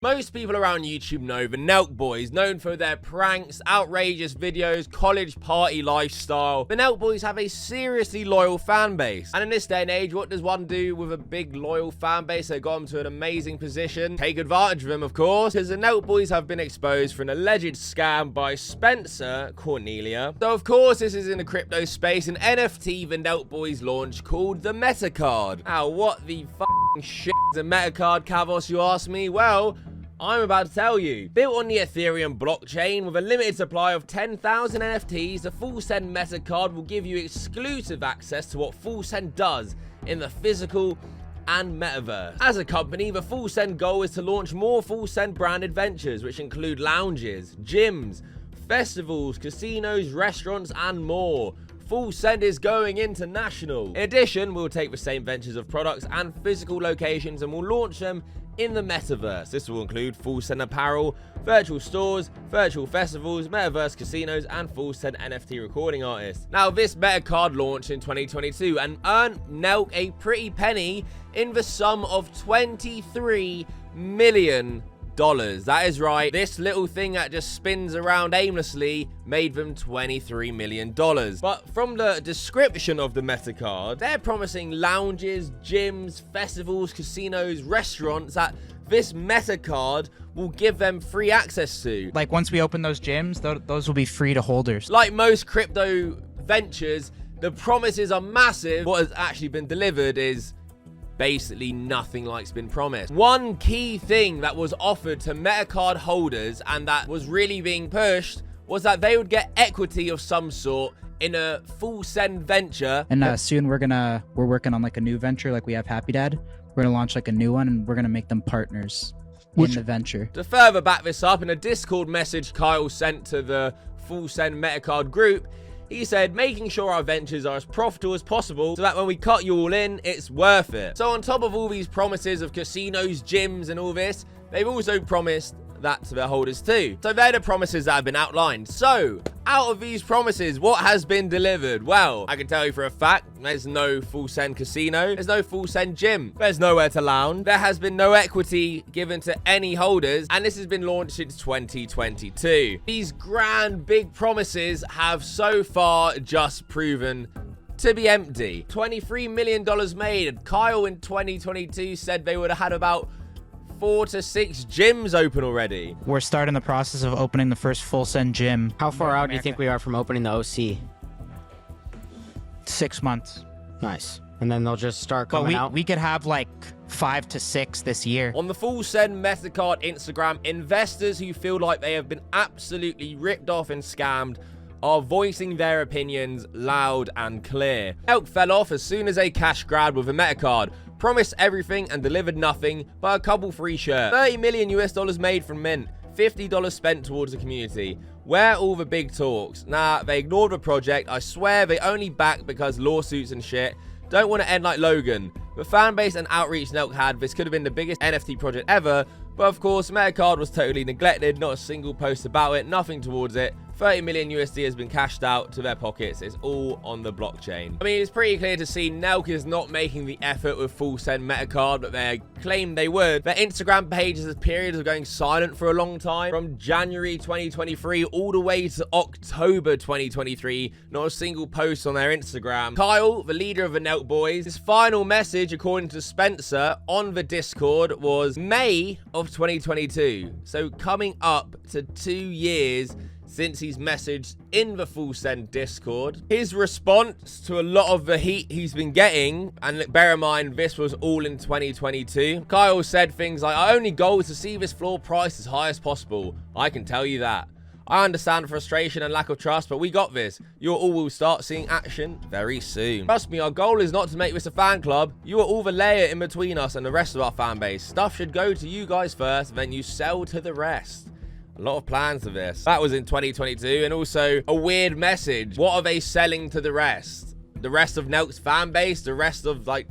Most people around YouTube know the Nelk boys, known for their pranks, outrageous videos, college party lifestyle. The Nelk boys have a seriously loyal fan base. And in this day and age, what does one do with a big loyal fan base that got them to an amazing position? Take advantage of them, of course, because the Nelk boys have been exposed for an alleged scam by Spencer Cornelia. So of course, this is in the crypto space, an NFT the Nelk boys launched called the Meta Card. Now, what the f***ing shit is a Meta Card, Kavos, you ask me? Well, I'm about to tell you. Built on the Ethereum blockchain with a limited supply of 10,000 NFTs, the Full Send Meta Card will give you exclusive access to what Full Send does in the physical and metaverse. As a company, the Full Send goal is to launch more Full Send branded ventures, which include lounges, gyms, festivals, casinos, restaurants, and more. Full Send is going international. In addition, we'll take the same ventures of products and physical locations and we'll launch them in the metaverse. This will include Full Send apparel, virtual stores, virtual festivals, metaverse casinos, and Full Send NFT recording artists. Now, this Meta Card launched in 2022 and earned Nelk a pretty penny in the sum of $23 million. That is right, this little thing that just spins around aimlessly made them $23 million. But from the description of the Meta Card, they're promising lounges, gyms, festivals, casinos, restaurants that this Meta Card will give them free access to. Like once we open those gyms, those will be free to holders. Like most crypto ventures, the promises are massive. What has actually been delivered is basically nothing like's been promised. One key thing that was offered to Meta Card holders and that was really being pushed was that they would get equity of some sort in a Full Send venture. And soon we're working on like a new venture, like we have Happy Dad. We're gonna launch like a new one and we're gonna make them partners in the venture. To further back this up, in a Discord message Kyle sent to the Full Send Meta Card group, he said, making sure our ventures are as profitable as possible so that when we cut you all in, it's worth it. So on top of all these promises of casinos, gyms, and all this, they've also promised that to their holders too. So they're the promises that have been outlined. So out of these promises, what has been delivered? Well, I can tell you for a fact, there's no Full Send casino, there's no Full Send gym, there's nowhere to lounge, there has been no equity given to any holders, and this has been launched since 2022. These grand big promises have so far just proven to be empty. $23 million made. Kyle in 2022 said they would have had about 4 to 6 gyms open already. We're starting the process of opening the first Full Send gym. How far out do you think we are from opening the OC? 6 months. Nice. And then they'll just start coming out? We could have like 5 to 6 this year. On the Full Send Meta Card Instagram, investors who feel like they have been absolutely ripped off and scammed are voicing their opinions loud and clear. Nelk fell off as soon as they cash grabbed with a Meta Card, promised everything and delivered nothing but a couple free shirts. $30 million US made from Mint, $50 spent towards the community. Where are all the big talks? Nah, they ignored the project. I swear they only back because lawsuits and shit. Don't want to end like Logan. The fan base and outreach Nelk had, this could have been the biggest NFT project ever, but of course, Meta Card was totally neglected, not a single post about it, nothing towards it. 30 million USD has been cashed out to their pockets. It's all on the blockchain. I mean, it's pretty clear to see Nelk is not making the effort with Full Send Meta Card, but they claimed they would. Their Instagram pages has periods of going silent for a long time. From January 2023 all the way to October 2023, not a single post on their Instagram. Kyle, the leader of the Nelk boys, his final message, according to Spencer, on the Discord was May of 2022. So coming up to 2 years since he's messaged in the Full Send Discord. His response to a lot of the heat he's been getting, and bear in mind, this was all in 2022. Kyle said things like, our only goal is to see this floor price as high as possible. I can tell you that. I understand frustration and lack of trust, but we got this. You all will start seeing action very soon. Trust me, our goal is not to make this a fan club. You are all the layer in between us and the rest of our fan base. Stuff should go to you guys first, then you sell to the rest. A lot of plans for this. That was in 2022, and also a weird message. What are they selling to the rest? The rest of Nelk's fan base? The rest of, like,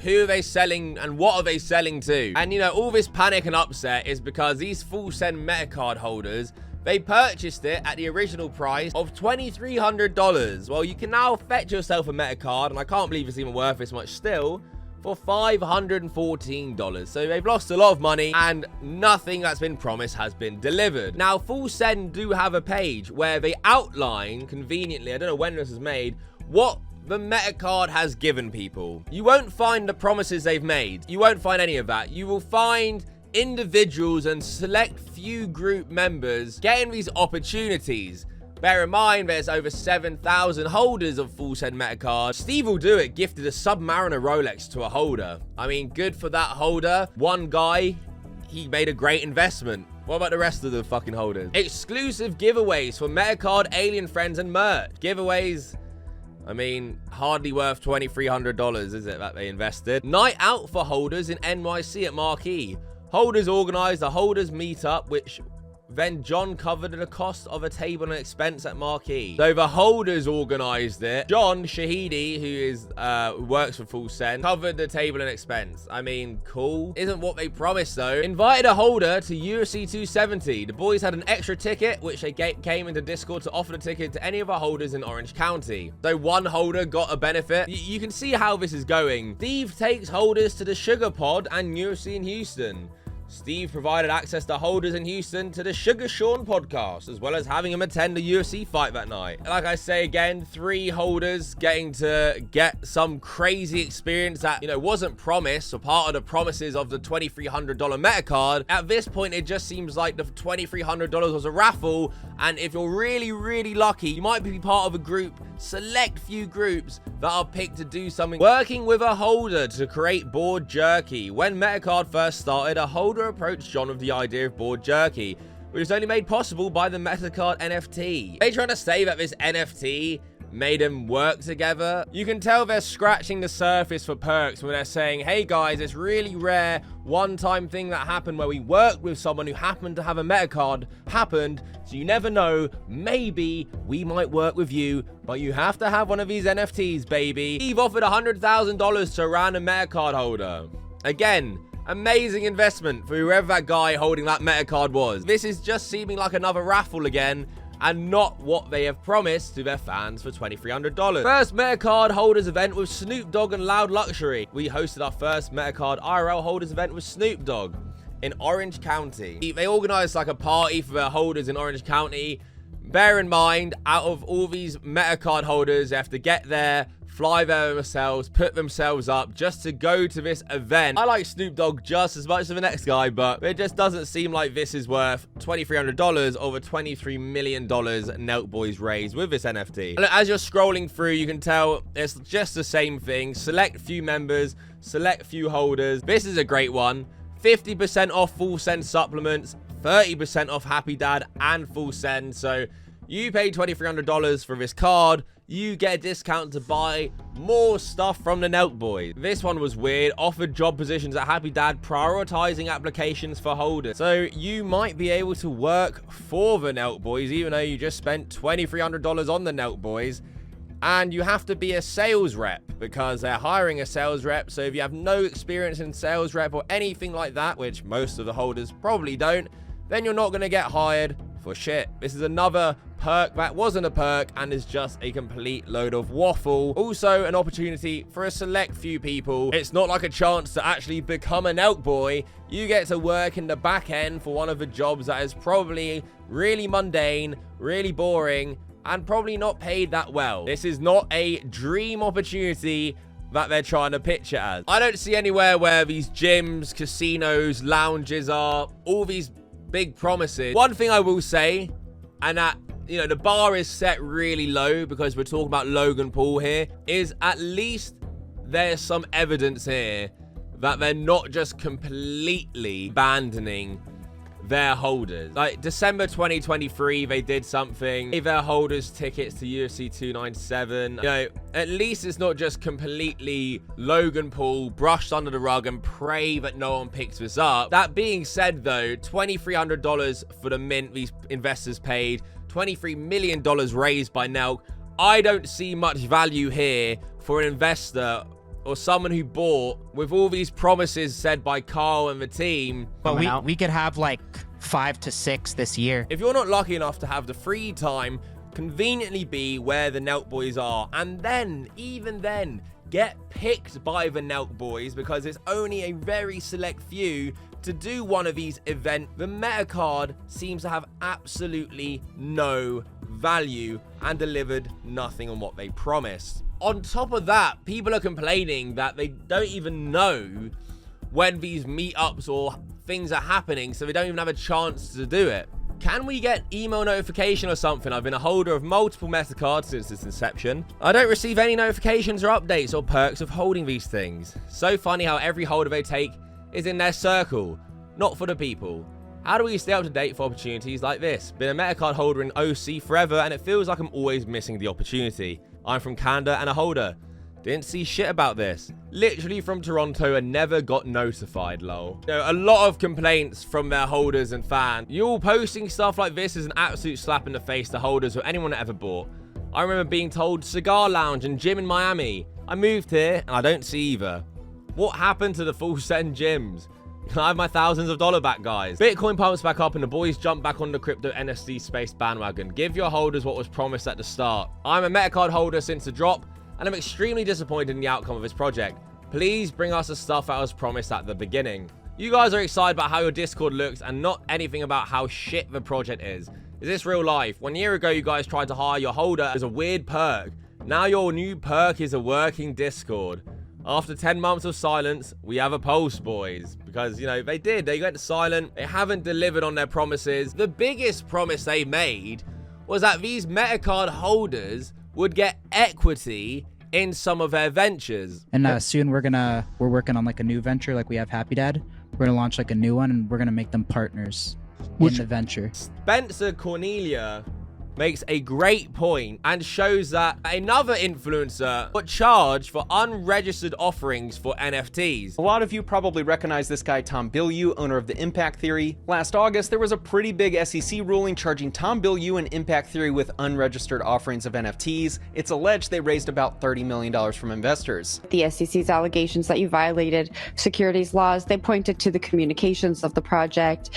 who are they selling and what are they selling to? And, you know, all this panic and upset is because these Full Send Meta Card holders, they purchased it at the original price of $2,300. Well, you can now fetch yourself a Meta Card, and I can't believe it's even worth this much still, for $514. So they've lost a lot of money and nothing that's been promised has been delivered. Now, Full Send do have a page where they outline conveniently, I don't know when this was made, what the meta card has given people. You won't find the promises they've made. You won't find any of that. You will find individuals and select few group members getting these opportunities. Bear in mind, there's over 7,000 holders of Full Send meta cards. Steve will do it, gifted a Submariner Rolex to a holder. I mean, good for that holder. One guy, he made a great investment. What about the rest of the fucking holders? Exclusive giveaways for meta card, alien friends, and merch. Giveaways, I mean, hardly worth $2,300, is it, that they invested? Night out for holders in NYC at Marquee. Holders organized a holders meetup, which then John covered the cost of a table and expense at Marquee. So the holders organized it. John Shahidi, who works for Full Send, covered the table and expense. I mean, cool. Isn't what they promised, though. Invited a holder to UFC 270. The boys had an extra ticket, which they came into Discord to offer the ticket to any of our holders in Orange County. So one holder got a benefit. You can see how this is going. Steve takes holders to the Sugar Pod and UFC in Houston. Steve provided access to holders in Houston to the Sugar Sean podcast, as well as having him attend a UFC fight that night. Like I say again, 3 holders getting to get some crazy experience that, you know, wasn't promised or part of the promises of the $2,300 meta card. At this point, it just seems like the $2,300 was a raffle, and if you're really, really lucky, you might be part of a group, select few groups that are picked to do something. Working with a holder to create board jerky. When Metacard first started, a holder approached John with the idea of board jerky, which was only made possible by the Metacard NFT. They trying to say that this NFT made them work together. You can tell they're scratching the surface for perks when they're saying, hey guys, it's really rare one-time thing that happened where we worked with someone who happened to have a meta card happened, so you never know, maybe we might work with you, but you have to have one of these NFTs, baby. Steve offered $100,000 to a random meta card holder. Again, amazing investment for whoever that guy holding that meta card was. This is just seeming like another raffle again, and not what they have promised to their fans for $2,300. First Metacard holders event with Snoop Dogg and Loud Luxury. We hosted our first Metacard IRL holders event with Snoop Dogg in Orange County. They organized like a party for their holders in Orange County. Bear in mind, out of all these Metacard holders, they have to get there, fly there themselves, put themselves up just to go to this event. I like Snoop Dogg just as much as the next guy, but it just doesn't seem like this is worth $2,300 over $23 million Nelk Boys raised with this NFT. And as you're scrolling through, you can tell it's just the same thing. Select few members, select few holders. This is a great one. 50% off Full Send supplements, 30% off Happy Dad and Full Send. So you pay $2,300 for this card, you get a discount to buy more stuff from the Nelk Boys. This one was weird. Offered job positions at Happy Dad, prioritizing applications for holders. So you might be able to work for the Nelk Boys, even though you just spent $2,300 on the Nelk Boys. And you have to be a sales rep because they're hiring a sales rep. So if you have no experience in sales rep or anything like that, which most of the holders probably don't, then you're not going to get hired for shit. This is another perk that wasn't a perk and is just a complete load of waffle. Also an opportunity for a select few people. It's not like a chance to actually become a Nelk boy. You get to work in the back end for one of the jobs that is probably really mundane, really boring, and probably not paid that well. This is not a dream opportunity that they're trying to pitch it as. I don't see anywhere where these gyms, casinos, lounges are, all these big promises. One thing I will say, and that, you know, the bar is set really low because we're talking about Logan Paul here, is at least there's some evidence here that they're not just completely abandoning their holders. Like December 2023, they did something, gave their holders tickets to UFC 297. You know, at least it's not just completely Logan Paul brushed under the rug and pray that no one picks this up. That being said though, $2,300 for the mint these investors paid, $23 million raised by Nelk. I don't see much value here for an investor or someone who bought with all these promises said by Carl and the team. But we could have like 5 to 6 this year. If you're not lucky enough to have the free time, conveniently be where the Nelk Boys are, and then, even then, get picked by the Nelk boys because it's only a very select few to do one of these events. The meta card seems to have absolutely no value and delivered nothing on what they promised. On top of that, people are complaining that they don't even know when these meetups or things are happening, so they don't even have a chance to do it. Can we get email notification or something? I've been a holder of multiple meta cards since its inception. I don't receive any notifications or updates or perks of holding these things. So funny how every holder they take is in their circle, not for the people. How do we stay up to date for opportunities like this? Been a meta card holder in OC forever and it feels like I'm always missing the opportunity. I'm from Canada and a holder. Didn't see shit about this. Literally from Toronto and never got notified, lol. You know, a lot of complaints from their holders and fans. You all posting stuff like this is an absolute slap in the face to holders or anyone that ever bought. I remember being told cigar lounge and gym in Miami. I moved here and I don't see either. What happened to the full send gyms? Can I have my thousands of dollars back, guys? Bitcoin pumps back up and the boys jump back on the crypto NFT space bandwagon. Give your holders what was promised at the start. I'm a Metacard holder since the drop, and I'm extremely disappointed in the outcome of this project. Please bring us the stuff that was promised at the beginning. You guys are excited about how your Discord looks and not anything about how shit the project is. Is this real life? 1 year ago, you guys tried to hire your holder as a weird perk. Now your new perk is a working Discord. After 10 months of silence, we have a pulse, boys. Because, you know, they went silent. They haven't delivered on their promises. The biggest promise they made was that these Metacard holders would get equity in some of their ventures. And soon we're working on like a new venture, like we have Happy Dad. We're gonna launch like a new one and we're gonna make them partners in the venture. Spencer Cornelia makes a great point and shows that another influencer got charged for unregistered offerings for NFTs. A lot of you probably recognize this guy, Tom Bilu, owner of the Impact Theory. Last August, there was a pretty big SEC ruling charging Tom Bilu and Impact Theory with unregistered offerings of NFTs. It's alleged they raised about $30 million from investors. The SEC's allegations that you violated securities laws, they pointed to the communications of the project,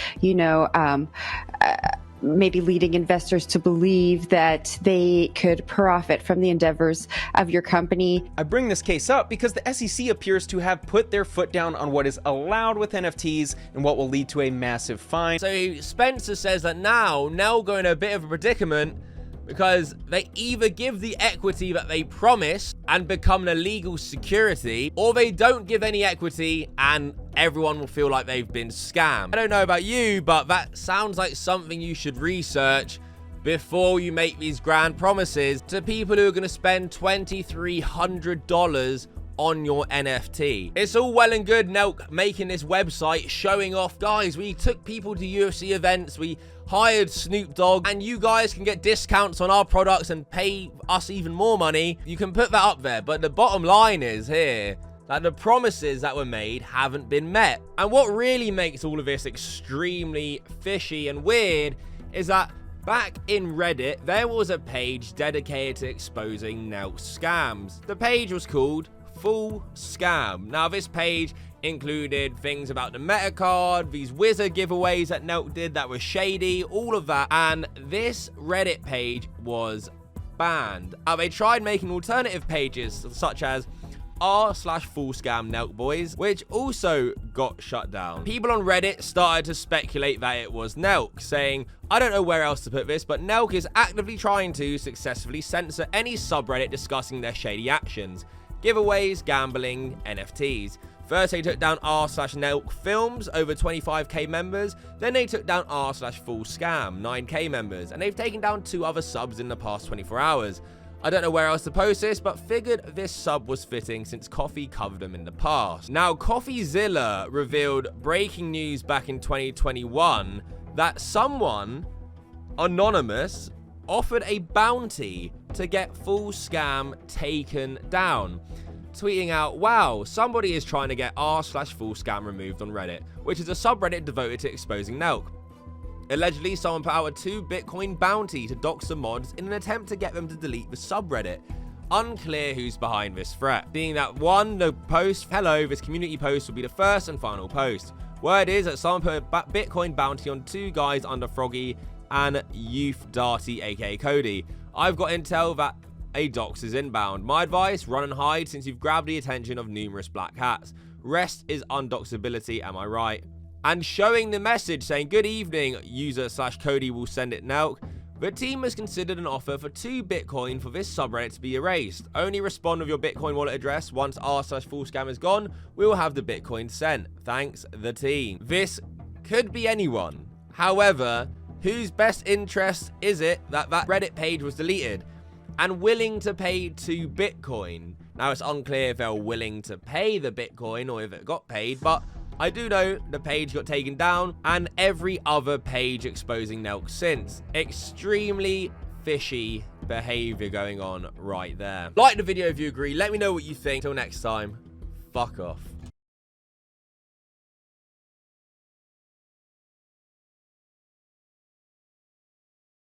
maybe leading investors to believe that they could profit from the endeavors of your company. I bring this case up because the SEC appears to have put their foot down on what is allowed with NFTs and what will lead to a massive fine. So Spencer says that now Nelk are in a bit of a predicament because they either give the equity that they promise and become an illegal security, or they don't give any equity and everyone will feel like they've been scammed. I don't know about you, but that sounds like something you should research before you make these grand promises to people who are going to spend $2,300 on your NFT. It's all well and good Nelk making this website showing off, guys, we took people to UFC events, we hired Snoop Dogg, and you guys can get discounts on our products and pay us even more money. You can put that up there, but the bottom line is here that the promises that were made haven't been met. And what really makes all of this extremely fishy and weird is that back in Reddit, there was a page dedicated to exposing Nelk scams. The page was called Full Scam. Now, this page included things about the meta card, these wizard giveaways that Nelk did that were shady, all of that, and this Reddit page was banned. Now, they tried making alternative pages such as r/fullscam Nelk boys, which also got shut down. People on Reddit started to speculate that it was Nelk, saying, I don't know where else to put this, but Nelk is actively trying to successfully censor any subreddit discussing their shady actions, giveaways, gambling, NFTs. First, they took down r/Nelk Films, over 25k members. Then they took down r/Fullscam, 9k members. And they've taken down 2 other subs in the past 24 hours. I don't know where else to post this, but figured this sub was fitting since Coffee covered them in the past. Now, CoffeeZilla revealed breaking news back in 2021 that someone, anonymous, offered a bounty to get Full Scam taken down, tweeting out, wow, somebody is trying to get r/Fullscam removed on Reddit, which is a subreddit devoted to exposing Nelk. Allegedly, someone put out a 2 Bitcoin bounty to dox the mods in an attempt to get them to delete the subreddit. Unclear who's behind this threat, being that 1, the post, hello, this community post will be the first and final post. Word is that someone put a Bitcoin bounty on 2 guys under Froggy and Youth Darty, aka Cody. I've got intel that a dox is inbound. My advice, run and hide since you've grabbed the attention of numerous black hats. Rest is undoxability, am I right? And showing the message saying, good evening, user/Cody will send it Nelk. The team has considered an offer for 2 Bitcoin for this subreddit to be erased. Only respond with your Bitcoin wallet address. Once r/fullscam is gone, we will have the Bitcoin sent. Thanks, the team. This could be anyone. However, whose best interest is it that Reddit page was deleted? And willing to pay 2 Bitcoin. Now, it's unclear if they're willing to pay the Bitcoin or if it got paid, but I do know the page got taken down and every other page exposing Nelk since. Extremely fishy behavior going on right there. Like the video if you agree. Let me know what you think. Till next time, fuck off.